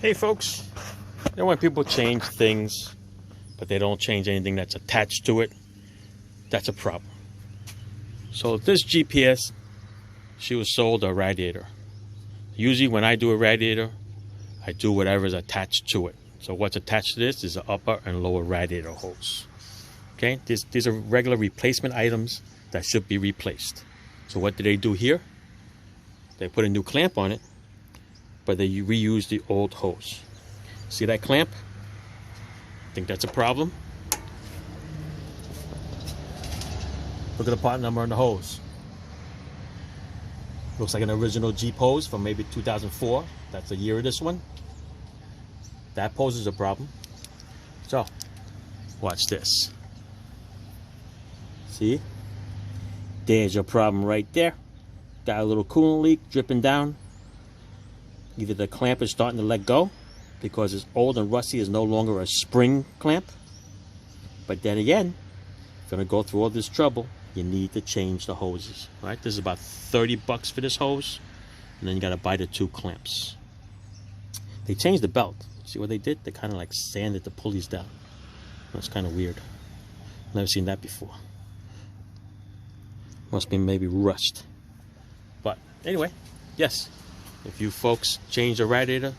Hey folks, you know when people change things, but they don't change anything that's attached to it, that's a problem. So this GPS, she was sold a radiator. Usually when I do a radiator, I do whatever's attached to it. So what's attached to this is the upper and lower radiator hose. Okay, these are regular replacement items that should be replaced. So what do they do here? They put a new clamp on it, but they reuse the old hose. See that clamp? Think that's a problem? Look at the part number on the hose. Looks like an original Jeep hose from maybe 2004. That's the year of this one. That poses a problem. So, watch this. See? There's your problem right there. Got a little coolant leak dripping down. Either the clamp is starting to let go because it's old and rusty, is no longer a spring clamp. But then again, if you're gonna go through all this trouble, you need to change the hoses. Right? This is about 30 bucks for this hose, and then you gotta buy the 2 clamps. They changed the belt. See what they did? They kind of like sanded the pulleys down. That's kind of weird. Never seen that before. Must be maybe rust. But anyway, yes. If you folks change a radiator,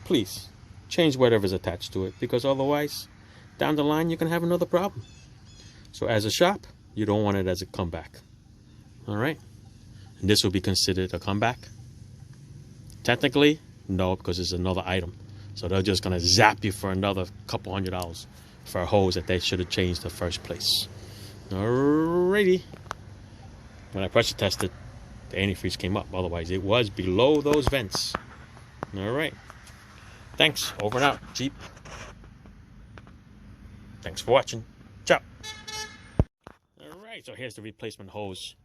please change whatever's attached to it, because otherwise, down the line, you can have another problem. So as a shop, you don't want it as a comeback. All right? And this will be considered a comeback? Technically, no, because it's another item. So they're just going to zap you for another couple $100 for a hose that they should have changed in the first place. Alrighty. When I pressure tested, the antifreeze came up. Otherwise, it was below those vents. All right. Thanks. Over and out, Jeep. Thanks for watching. Ciao. All right. So here's the replacement hose.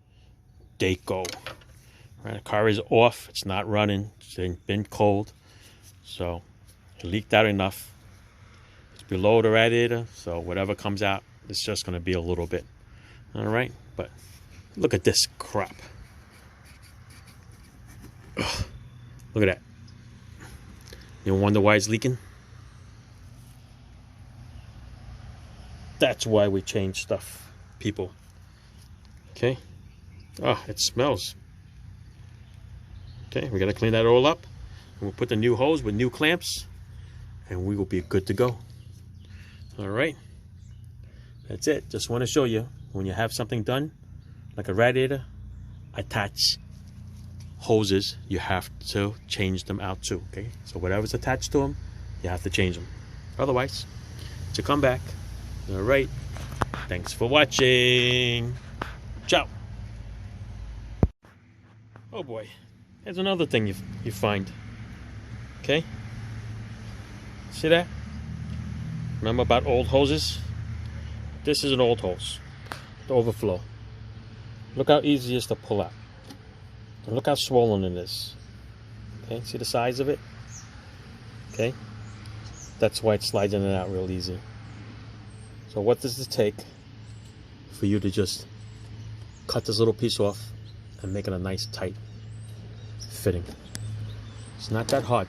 Daco. Right, the car is off. It's not running. It's been cold. So it leaked out enough. It's below the radiator. So whatever comes out, it's just going to be a little bit. All right. But look at this crap. Ugh. Look at that. You wonder why it's leaking? That's why we change stuff, people. Okay? Oh, it smells. Okay, we gotta clean that all up. And we'll put the new hose with new clamps, and we will be good to go. All right. That's it. Just want to show you, when you have something done, like a radiator, attach hoses, you have to change them out too. Okay, so whatever's attached to them, you have to change them. Otherwise, it's a comeback. All right, thanks for watching. Ciao. Oh boy, here's another thing you find. Okay, see that? Remember about old hoses? This is an old hose, the overflow. Look how easy it is to pull out. And look how swollen it is. Okay, see the size of it? Okay, that's why it slides in and out real easy. So what does it take for you to just cut this little piece off and make it a nice tight fitting? It's not that hard.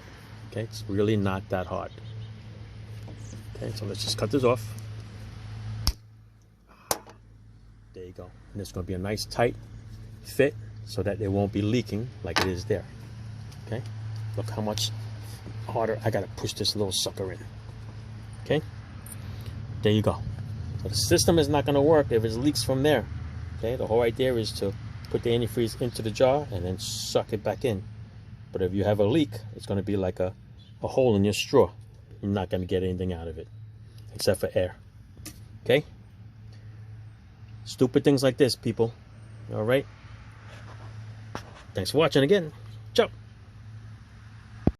Okay, it's really not that hard. Okay, so let's just cut this off. There you go. And it's going to be a nice tight fit, so that it won't be leaking like it is there. Okay? Look how much harder I gotta push this little sucker in. Okay? There you go. So the system is not gonna work if it leaks from there. Okay? The whole idea is to put the antifreeze into the jar and then suck it back in. But if you have a leak, it's gonna be like a hole in your straw. You're not gonna get anything out of it, except for air. Okay? Stupid things like this, people. All right? Thanks for watching again. Ciao.